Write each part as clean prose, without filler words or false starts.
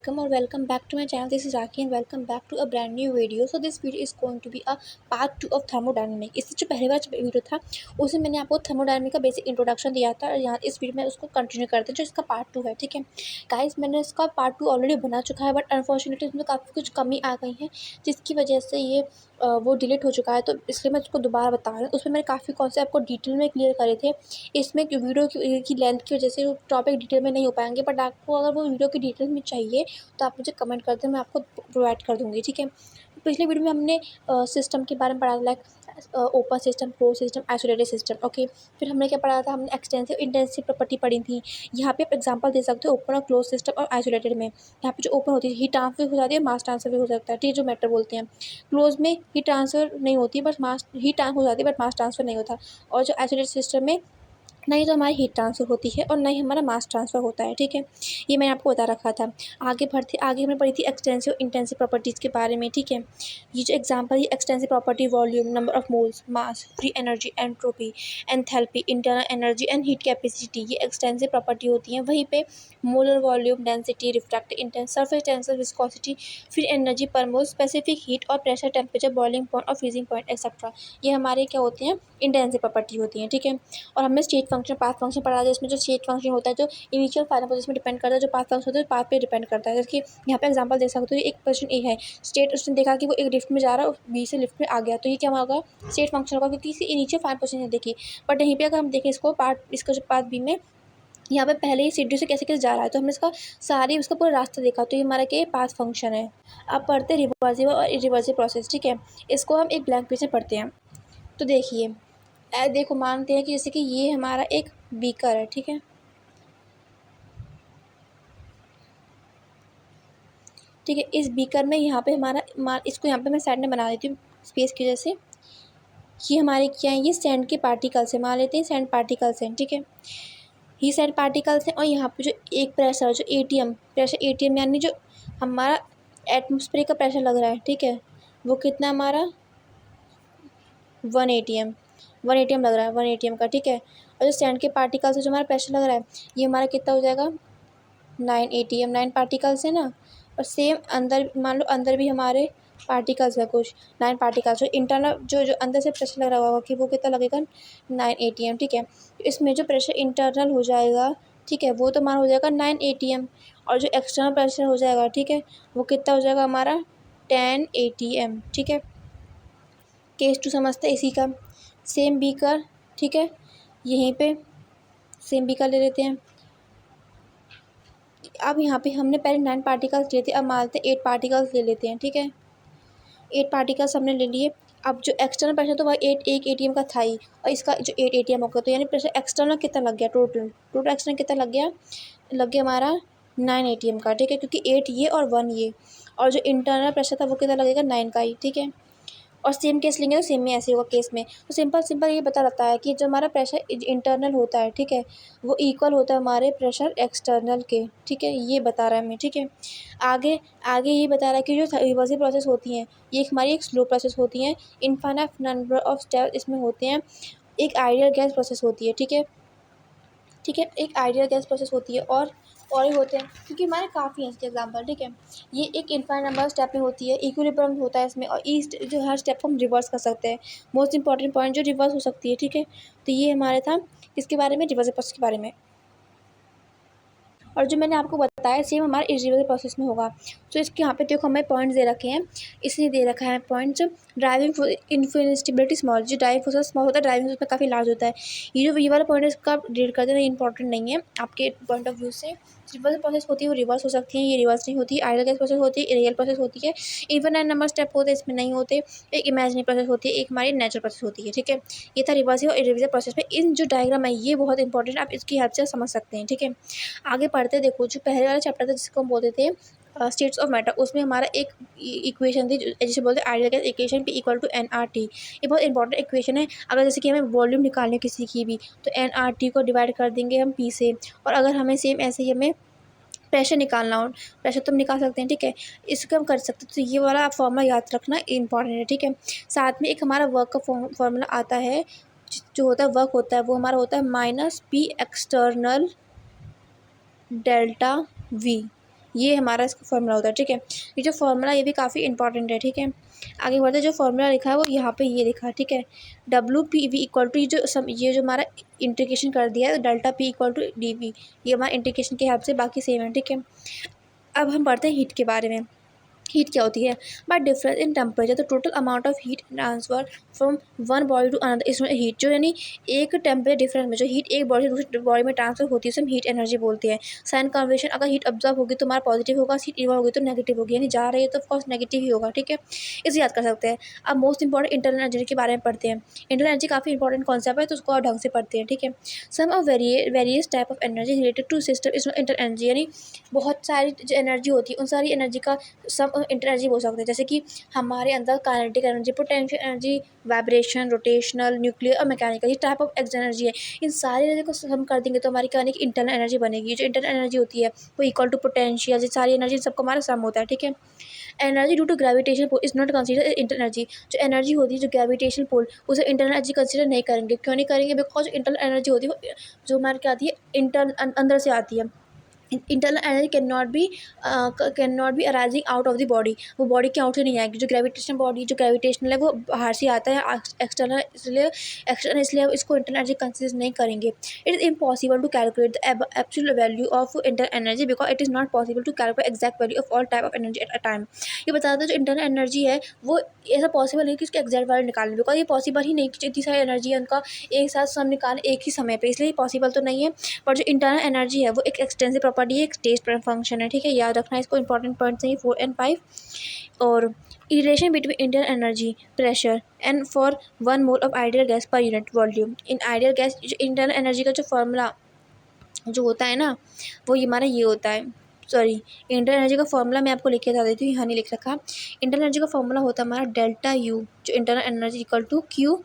Welcome or welcome back to my channel. This is Raki and welcome back to a brand new video. So this video is going to be a part 2 of thermodynamic. इससे जो पहले वाला video था उसमें मैंने आपको thermodynamic का basic introduction दिया था और यहाँ इस वीडियो में उसको कंटिन्यू करते हैं जो इसका पार्ट 2 है। ठीक है गाइस, मैंने इसका पार्ट 2 ऑलरेडी बना चुका है बट अनफॉर्चुनेटली इसमें काफ़ी कुछ कमी आ गई है जिसकी वजह से ये वो डिलीट हो चुका है। तो इसलिए मैं उसको दोबारा बता रही हूँ। उसमें मैंने काफ़ी कॉन्सेप्ट आपको डिटेल में क्लियर करे थे। इसमें वीडियो की लेंथ की वजह से टॉपिक डिटेल में नहीं हो पाएंगे बट आपको अगर वो वीडियो की डिटेल में चाहिए तो आप मुझे कमेंट कर दें, मैं आपको प्रोवाइड कर दूँगी। ठीक है, पिछले वीडियो में हमने सिस्टम के बारे में पढ़ा, like open system, close system, isolated system. Okay, फिर हमने क्या पढ़ा था, हमने एक्सटेंसिव इंटेंसिव प्रॉपर्टी पढ़ी थी। यहाँ पे आप एग्जांपल दे सकते हो ओपन और क्लोज सिस्टम और आइसोलेटेड में। यहाँ पे जो ओपन होती है हीट ट्रांसफर हो जाती है, मास ट्रांसफर भी हो सकता है, ठीक है, जो मैटर बोलते हैं। क्लोज में हीट ट्रांसफर नहीं होती, बस मास हीट ट्रांसफर हो जाती है बट मास ट्रांसफर नहीं होता। और जो आइसोलेटेड सिस्टम में नहीं तो हमारी हीट ट्रांसफ़र होती है और नहीं हमारा मास ट्रांसफ़र होता है। ठीक है, ये मैंने आपको बता रखा था। आगे हमने पढ़ी थी एक्सटेंसिव इंटेंसिव प्रॉपर्टीज़ के बारे में। ठीक है, ये जो एग्जांपल है extensive property, volume, number of moles, mass, free energy, entropy, enthalpy, internal energy and heat capacity, ये एक्सटेंसिव प्रॉपर्टी होती हैं। वहीं पे molar volume, density, refractive index, surface tensor, viscosity, free energy पर मोल, स्पेसिफिक हीट और pressure, temperature, boiling point और freezing point etcetera, ये हमारे क्या होते हैं, इंटेंसिव प्रॉपर्टी होती हैं। ठीक है, और हमने स्टेट फंक्शन, पाथ फंक्शन पढ़ा था। इसमें जो स्टेट फंक्शन होता है जो इनिशियल फाइनल पोजीशन में डिपेंड करता है, जो पाथ फंक्शन होता है पाथ पे डिपेंड करता है। जैसे कि यहाँ पे एग्जांपल दे सकते हो, एक पोजीशन ए है, स्टेट उसने देखा कि वो एक लिफ्ट में जा रहा है, बी से लिफ्ट में आ गया, तो ये क्या होगा, स्टेट फंक्शन होगा क्योंकि इसी इनिशियल फाइनल पोजीशन देखी। बट यहीं पे अगर हम देखें इसको इसका जो पाथ बी में यहाँ पे पहले ही सीढ़ी से कैसे कैसे जा रहा है, तो हमने उसका पूरा रास्ता देखा, तो ये हमारा क्या पाथ फंक्शन है। अब पढ़ते रिवर्सिबल और इरिवर्सिबल प्रोसेस। ठीक है, इसको हम एक ब्लैंक पेज में पढ़ते हैं। तो देखिए, देखो मानते हैं कि जैसे कि ये हमारा एक बीकर है। ठीक है, ठीक है, इस बीकर में यहाँ पे इसको यहाँ पे मैं साइड में बना देती हूँ स्पेस की वजह से। ये हमारे क्या है, ये सैंड के पार्टिकल्स है, मान लेते हैं सैंड पार्टिकल्स हैं। ठीक है, ये सैंड पार्टिकल्स हैं और यहाँ पे जो एक प्रेशर, जो एटीएम यानी जो हमारा एटमोस्फेयर का प्रेशर लग रहा है, ठीक है, वो कितना हमारा 1 ATM लग रहा है, 1 ATM का। ठीक है, और जो सैंड के पार्टिकल्स है जो हमारा प्रेशर लग रहा है, ये हमारा कितना हो जाएगा, 9 ATM, 9 पार्टिकल्स है ना। और सेम अंदर मान लो अंदर भी हमारे पार्टिकल्स है कुछ 9 पार्टिकल्स, जो इंटरनल जो अंदर से प्रेशर लग रहा होगा कि वो कितना लगेगा, 9 ATM। ठीक है, इसमें जो प्रेशर इंटरनल हो जाएगा, ठीक है, वो तो हमारा हो जाएगा 9 ATM। और जो एक्सटर्नल प्रेशर हो जाएगा, ठीक है, वो कितना हो जाएगा हमारा 10 ATM। ठीक है, केस 2 समझते हैं इसी का। सेम बीकर, ठीक है, यहीं पे सेम बीकर ले लेते हैं। अब यहाँ पे हमने पहले 9 पार्टिकल्स लिए थे, अब मानते हैं 8 पार्टिकल्स ले लेते हैं। ठीक है, 8 पार्टिकल्स हमने ले लिए। अब जो एक्सटर्नल प्रेशर तो वह एक ATM का था ही, और इसका जो 8 ATM होगा, तो यानी प्रेशर एक्सटर्नल कितना लग गया, टोटल एक्सटर्नल कितना लग गया हमारा 9 ATM का। ठीक है, क्योंकि 8 ये और 1 ये, और जो इंटरनल प्रेशर था वो कितना लगेगा, 9 का ही। ठीक है, और सेम केस लेंगे तो सेम में ऐसे होगा केस में। तो सिंपल ये बता रहता है कि जो हमारा प्रेशर इंटरनल होता है, ठीक है, वो इक्वल होता है हमारे प्रेशर एक्सटर्नल के। ठीक है, ये बता रहा है हमें। ठीक है, आगे आगे ये बता रहा है कि जो रिवर्सिबल प्रोसेस होती हैं ये हमारी एक स्लो प्रोसेस होती हैं, इनफाइनाइट नंबर ऑफ स्टेप इसमें होते हैं। एक आइडियल गैस प्रोसेस होती है। ठीक है, ठीक है, एक आइडियल गैस प्रोसेस होती है और ही होते हैं क्योंकि हमारे काफ़ी हैं इसके एग्जांपल। ठीक है, ये एक इनफाइनाइट नंबर स्टेप में होती है, इक्विलिब्रियम होता है इसमें, और ईस्ट जो हर स्टेप को हम रिवर्स कर सकते हैं। मोस्ट इंपॉर्टेंट पॉइंट जो रिवर्स हो सकती है। ठीक है, तो ये हमारे था किसके बारे में, रिवर्सिबल प्रोसेस के बारे में। और जो मैंने आपको बताया सेम हमारे इरिवर्सिबल प्रोसेस में होगा। तो इसके यहाँ पे देखो हमें पॉइंट्स दे रखे हैं, इसलिए दे रखा है पॉइंट्स। ड्राइविंग इनफिनिस्टेबिलिटी स्मॉल, जो ड्राइविंग फोर्स स्मॉल होता है, ड्राइविंग फोर्स काफ़ी लार्ज होता है। ये वाला पॉइंट इसका रीड कर देना, इंपॉर्टेंट नहीं है आपके पॉइंट ऑफ व्यू से। रिवर्स प्रोसेस होती है वो रिवर्स हो सकती है, ये रिवर्स नहीं होती। आइडियल गैस प्रोसेस होती है, रियल प्रोसेस होती है। इवन एंड नंबर स्टेप होते हैं, इसमें नहीं होते। एक इमेजिनरी प्रोसेस होती है, एक हमारी नेचुरल प्रोसेस होती है। ठीक है, ये था रिवर्सिबल और इरिवर्सिबल प्रोसेस में। इन जो डायग्राम है ये बहुत इंपॉर्टेंट, आप इसकी हेल्प से समझ सकते हैं। ठीक है, आगे पढ़ते देखो, जो पहले वाला चैप्टर था जिसको हम बोलते थे स्टेट्स ऑफ मैटर, उसमें हमारा एक इक्वेशन थी जैसे बोलते हैं ideal gas equation P = nRT। ये बहुत इंपॉर्टेंट इक्वेशन है। अगर जैसे कि हमें वॉल्यूम निकालने किसी की भी, तो nRT को डिवाइड कर देंगे हम P से। और अगर हमें सेम ऐसे ही हमें प्रेशर निकालना हो, प्रेशर तो हम निकाल सकते हैं। ठीक है, इसको हम कर सकते हैं। तो ये वाला फॉर्मूला याद रखना इंपॉर्टेंट है। ठीक है, साथ में एक हमारा वर्क का फॉर्मूला आता है, जो होता है वर्क होता है वो हमारा होता है -P एक्सटर्नल डेल्टा V। ये हमारा इसका फॉर्मूला होता है, ठीक है। ये जो फॉर्मूला ये भी काफ़ी इंपॉर्टेंट है, ठीक है। आगे बढ़ते जो फॉर्मूला लिखा है वो यहाँ पे ये लिखा है, ठीक है। WPV इक्वल टू ये जो हमारा इंटीग्रेशन कर दिया है delta P equal to DV, ये हमारा इंटीग्रेशन के हिसाब से बाकी सेम है, ठीक है। अब हम पढ़ते हैं हीट के बारे में। हीट क्या होती है? But difference in temperature the total amount of heat transfer from one body to another, इसमें हीट जो यानी एक टेम्परेचर डिफरेंस में जो हीट एक बॉडी से दूसरी बॉडी में ट्रांसफर होती है उसे हम हीट एनर्जी बोलते हैं। साइन कन्वर्शन, अगर हीट ऑब्जर्व होगी तो हमारा पॉजिटिव होगा, हीट इवॉल्व होगी तो नेगेटिव होगी, यानी जा रही है तो ऑफकोर्स नेगेटिव ही होगा, ठीक है। इसे याद कर सकते हैं। अब मोस्ट इंपॉर्टेंट इंटरनल एनर्जी के बारे में पढ़ते हैं। इंटरनल एनर्जी काफ़ी इंपॉर्टेंट कॉन्सेप्ट है तो उसको आप ढंग से पढ़ते हैं, ठीक है। Sum of various type of energy related to system इसमें इंटर एनर्जी, यानी बहुत सारी जो एनर्जी होती है उन सारी एनर्जी का सम इंटर एनर्जी बोल सकते हैं। जैसे कि हमारे अंदर kinetic energy, potential energy, vibration, rotational, nuclear और मैकेनिकल, ये टाइप ऑफ एनर्जी है। इन सारी एनर्जी को हम कर देंगे तो हमारी क्या बनेगी? इंटरनल एनर्जी बनेगी। जो इंटरनल एनर्जी होती है वो इक्वल टू पोटेंशियल, ये सारी एनर्जी सबका हमारा सम होता है, ठीक है। Energy due to gravitation pull is not consider inter energy, जो एनर्जी होती है जो ग्रेविटेशन पुल उसे इंटरनल एनर्जी कंसीडर नहीं करेंगे। क्यों नहीं करेंगे? बिकॉज इंटरनल एनर्जी होती है वो जो हमारे क्या आती है इंटरनल अंदर से आती है। Internal energy can not be arising out of the body, वो बॉडी के आउट से नहीं आएगी। जो ग्रेविटेशन बॉडी जो ग्रेविटेशनल है वो बाहर से आता है एक्सटर्नल, इसलिए इसको इंटरनल एनर्जी कंसिडर नहीं करेंगे। It is impossible to calculate the absolute value of internal energy because it is not possible to calculate exact value of all type of energy at a time. ये बताता है जो internal energy है वो ऐसा possible नहीं कि उसके एग्जैक्ट वैल्यू निकालें, बिकॉज ये पॉसिबल ही नहीं कि इतनी सारी एनर्जी है उनका एक साथ सब निकालें एक ही समय पे, इसलिए पॉसिबल तो नहीं है। पर जो इंटरनल एनर्जी है वो एक एक्सटेंसिव प्रॉपर्टी है, एक स्टेज फंक्शन है, ठीक है। याद रखना इसको, इंपॉर्टेंट पॉइंट्स हैं 4 और 5। और relation between internal energy pressure and for 1 mole of ideal gas per unit volume. In ideal gas जो इंटरनल एनर्जी का जो फॉर्मूला जो होता है ना वो हमारा ये होता है, सॉरी इंटरनल एनर्जी का फॉर्मूला मैं आपको लिख के बता देती हूँ, यहाँ नहीं लिख रखा। इंटरनल एनर्जी का फॉर्मूला होता है हमारा डेल्टा U, जो internal energy equal to Q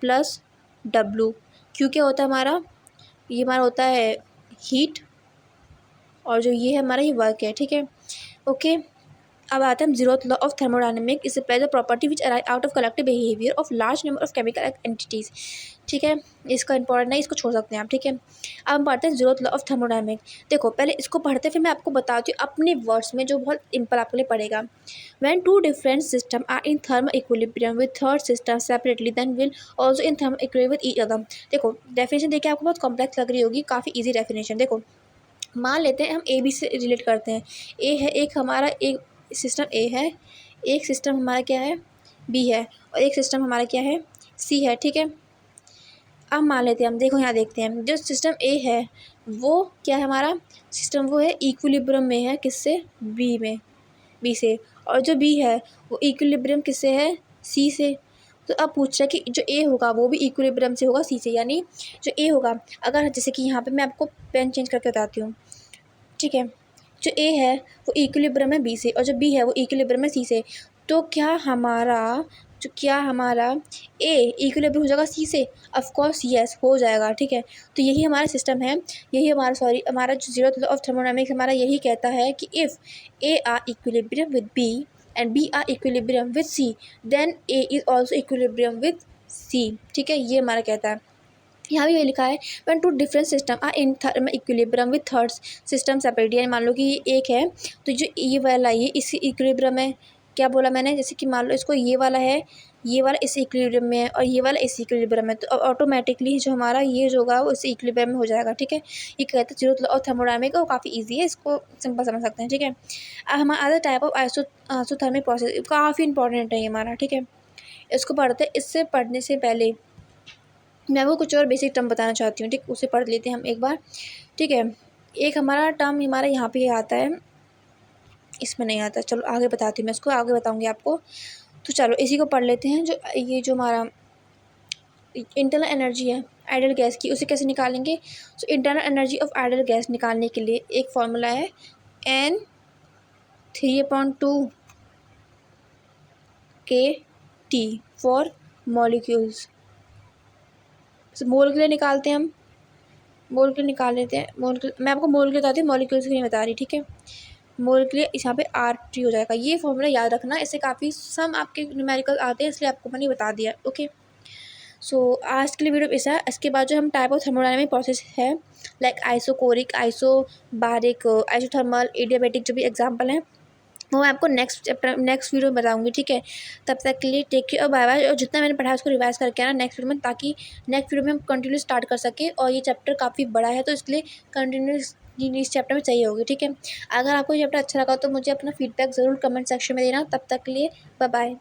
plus W। Q क्या होता है हमारा? ये हमारा होता है हीट, और जो ये है हमारा ये वर्क है, ठीक है। ओके, अब आते हैं हम जीरोथ लॉ ऑफ थर्मोडायनेमिक। इससे पहले property which arise out of collective behaviour of large number of chemical entities, ठीक है। इसका इंपॉर्टेंट है, इसको छोड़ सकते हैं आप, ठीक है। अब हम पढ़ते हैं जीरोथ लॉ ऑफ थर्मोडायनेमिक। देखो पहले इसको पढ़ते फिर मैं आपको बताती हूँ अपने वर्ड्स में जो बहुत सिंपल आपके लिए पड़ेगा। When two different system are in thermal equilibrium with third system separately then will also in thermal equilibrium with each other. देखो डेफिनेशन देखिए, आपको बहुत कॉम्प्लेक्स लग रही होगी, काफ़ी ईजी डेफिनेशन। देखो मान लेते हैं हम ए बी से रिलेट करते हैं। ए है एक हमारा, एक सिस्टम ए है, एक सिस्टम हमारा क्या है बी है, और एक सिस्टम हमारा क्या है सी है, ठीक है। अब मान लेते हैं हम, देखो यहाँ देखते हैं जो सिस्टम ए है वो क्या है हमारा सिस्टम, वो है इक्विलिब्रियम में है, किससे? बी में, बी से। और जो बी है वो इक्विलिब्रियम किससे है? सी से। तो अब पूछ रहा है कि जो ए होगा वो भी इक्विलिब्रियम से होगा सी से, यानी जो ए होगा, अगर जैसे कि यहाँ पे मैं आपको पेन चेंज करके बताती हूँ, ठीक है। जो ए है वो इक्विलिब्रियम है बी से, और जो बी है वो इक्विलिब्रियम है सी से। तो क्या हमारा ए इक्विलिब्रियम हो जाएगा सी से? ऑफ कोर्स यस हो जाएगा, ठीक है। तो यही हमारा सिस्टम है, यही हमारा जो जीरोथ लॉ ऑफ थर्मोडायनेमिक्स हमारा यही कहता है कि if A are equilibrium with B and B are equilibrium with C then A is also equilibrium with C, ठीक है। ये हमारा कहता है। यहाँ भी ये लिखा है when two different system are in thermal equilibrium with third system separate, यानी मान लो कि ये एक है तो जो ये वाला ये इस इक्विलिब्रियम है, क्या बोला मैंने? जैसे कि मान लो इसको ये वाला है, ये वाला इस इक्विलिब्रियम में है और ये वाला इस इक्विलिब्रियम में, तो ऑटोमेटिकली जो हमारा ये जो होगा वो इस इक्विलिब्रियम में हो जाएगा, ठीक है। ये कहते हैं जीरोथ लॉ ऑफ थर्मोडायनेमिक्स, वो काफ़ी ईजी है, इसको सिंपल समझ सकते हैं, ठीक है। अब हमारा अदर टाइप ऑफ आइसोथर्मिक प्रोसेस काफ़ी इंपॉर्टेंट है ये हमारा, ठीक है। इसको पढ़ते हैं। इससे पढ़ने से पहले मैं वो कुछ और बेसिक टर्म बताना चाहती हूँ, ठीक, उसे पढ़ लेते हैं हम एक बार, ठीक है। एक हमारा टर्म हमारा यहाँ पे आता है, इसमें नहीं आता, चलो आगे बताती हूँ, मैं इसको आगे बताऊँगी आपको। तो चलो इसी को पढ़ लेते हैं। जो ये जो हमारा इंटरनल एनर्जी है आइडियल गैस की, उसे कैसे निकालेंगे? So internal energy of ideal gas निकालने के लिए एक फॉर्मूला है N3/2 kT फॉर मॉलिक्यूल्स। मोल के लिए निकालते हैं हम, मोल के लिए निकाल लेते हैं। मोल के मैं आपको मोल के लिए बताती हूँ, मॉलिक्यूल्स के लिए बता रही, ठीक है। मोल के लिए यहाँ पे RT हो जाएगा। ये फॉर्मूला याद रखना, इससे काफ़ी सम आपके न्यूमेरिकल आते हैं, इसलिए आपको मैंने बता दिया, ओके। सो आज के लिए वीडियो ऐसा है। इसके बाद जो हम टाइप ऑफ थर्मोडायनामिक प्रोसेस है like isochoric, isobaric, isothermal, adiabatic जो भी एग्जाम्पल हैं वो मैं आपको नेक्स्ट वीडियो में बताऊंगी, ठीक है। तब तक के लिए टेक केयर और बाय बाय। और जितना मैंने पढ़ा है उसको रिवाइज करके आना नेक्स्ट वीडियो में, ताकि नेक्स्ट वीडियो में हम कंटिन्यू स्टार्ट कर सके। और ये चैप्टर काफ़ी बड़ा है तो इसलिए कंटिन्यूस इस चैप्टर में चाहिए होगी, ठीक है। अगर आपको ये चैप्टर अच्छा लगा तो मुझे अपना फीडबैक ज़रूर कमेंट सेक्शन में देना। तब तक के लिए बाय बाय।